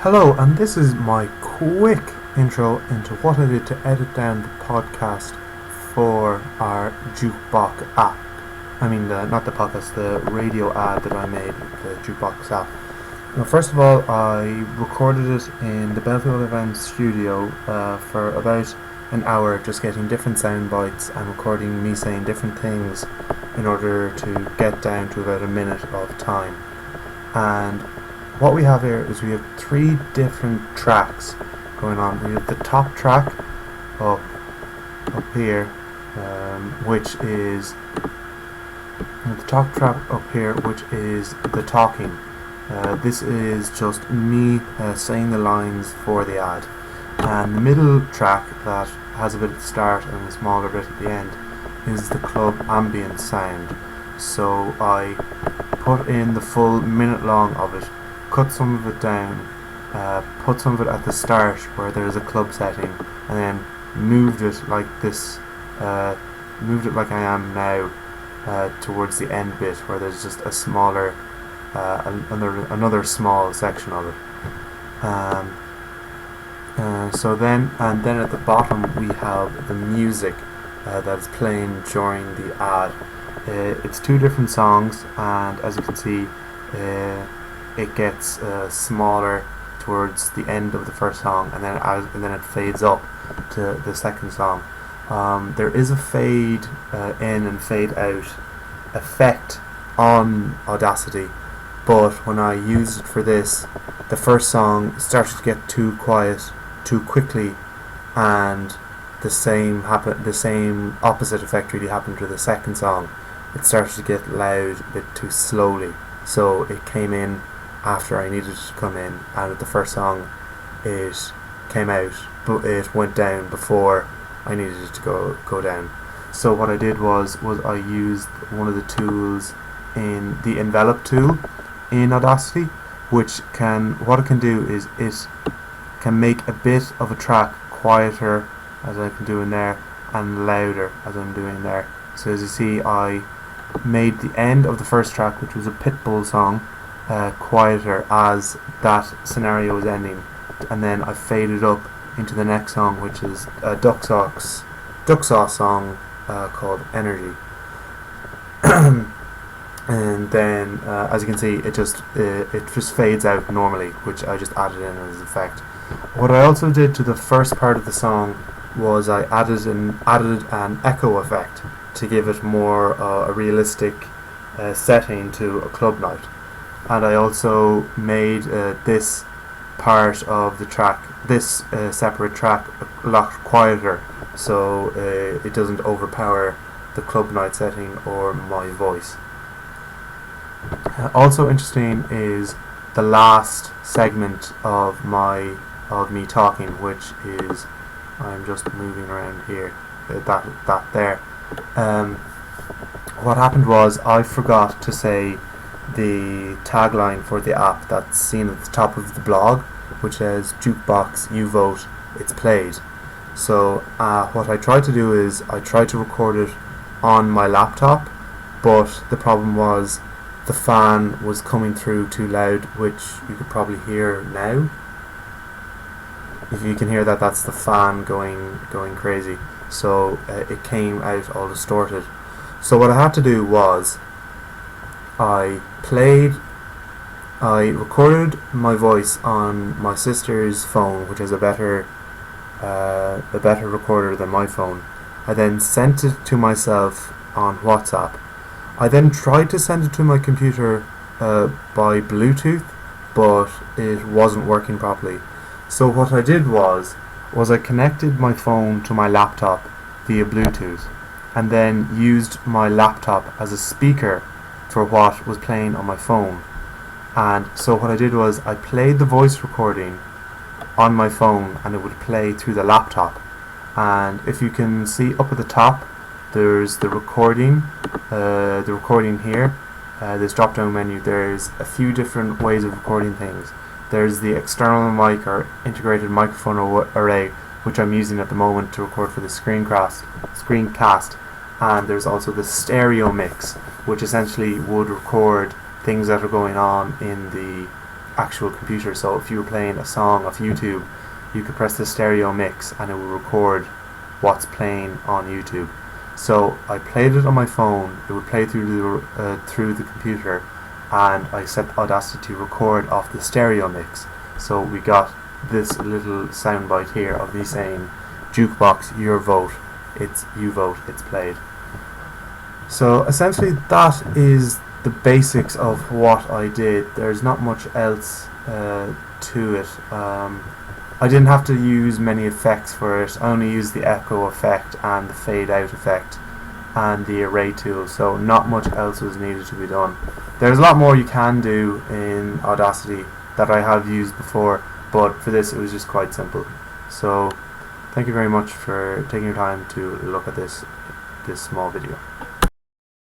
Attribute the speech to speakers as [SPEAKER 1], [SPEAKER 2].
[SPEAKER 1] Hello, and this is my quick intro into what I did to edit down the podcast for our dukebox app. Not the podcast, the radio ad that I made with the jukebox app. Now, first of all, I recorded it in the Belfield Events studio for about an hour, just getting different sound bites and recording me saying different things in order to get down to about a minute of time. And what we have here is we have three different tracks going on. We have the top track up here, which is the talking. This is just me saying the lines for the ad. And the middle track that has a bit at the start and a smaller bit at the end is the club ambient sound. So I put in the full minute long of it, cut some of it down, put some of it at the start where there's a club setting, and then moved it like this, moved it like I am now, towards the end bit where there's just a smaller, another small section of it. Then at the bottom we have the music that's playing during the ad. It's two different songs, and as you can see, it gets smaller towards the end of the first song, and then it fades up to the second song. There is a fade in and fade out effect on Audacity, but when I used it for this, the first song started to get too quiet too quickly, and the same opposite effect really happened to the second song. It started to get loud a bit too slowly, so it came in after I needed it to come in, and at the first song it came out, but it went down before I needed it to go down. So what I did was I used one of the tools in the envelop tool in Audacity, what it can do is it can make a bit of a track quieter, as I've been doing there, and louder, as I'm doing there. So as you see, I made the end of the first track, which was a Pitbull song, quieter as that scenario is ending, and then I faded up into the next song, which is a duck sauce song called Energy. And then as you can see, it just fades out normally, which I just added in as an effect. What I also did to the first part of the song was I added an echo effect to give it more a realistic setting to a club night. And I also made this part of the track, this separate track, a lot quieter, so it doesn't overpower the club night setting or my voice. Also interesting is the last segment of me talking, which is, I'm just moving around here, that there. What happened was I forgot to say the tagline for the app that's seen at the top of the blog, which says "Jukebox, you vote, it's played." So what I tried to do is I tried to record it on my laptop, but the problem was the fan was coming through too loud, which you could probably hear now. If you can hear that, that's the fan going crazy. So it came out all distorted. So what I had to do was I recorded my voice on my sister's phone, which is a better recorder than my phone. I then sent it to myself on WhatsApp. I then tried to send it to my computer by Bluetooth, but it wasn't working properly. So what I did was I connected my phone to my laptop via Bluetooth, and then used my laptop as a speaker for what was playing on my phone. And so what I did was I played the voice recording on my phone, and it would play through the laptop. And if you can see up at the top, there's the recording here, this drop down menu. There's a few different ways of recording things. There's the external mic or integrated microphone array, which I'm using at the moment to record for the Screencast, and there's also the stereo mix, which essentially would record things that are going on in the actual computer. So if you were playing a song off YouTube, you could press the stereo mix and it will record what's playing on YouTube. So I played it on my phone, it would play through the computer, and I set Audacity to record off the stereo mix. So we got this little soundbite here of me saying, "Dukebox, your vote, you vote, it's played." So essentially that is the basics of what I did. There's not much else to it. I didn't have to use many effects for it. I only used the echo effect and the fade out effect and the array tool, so not much else was needed to be done. There's a lot more you can do in Audacity that I have used before, but for this it was just quite simple. So thank you very much for taking your time to look at this small video.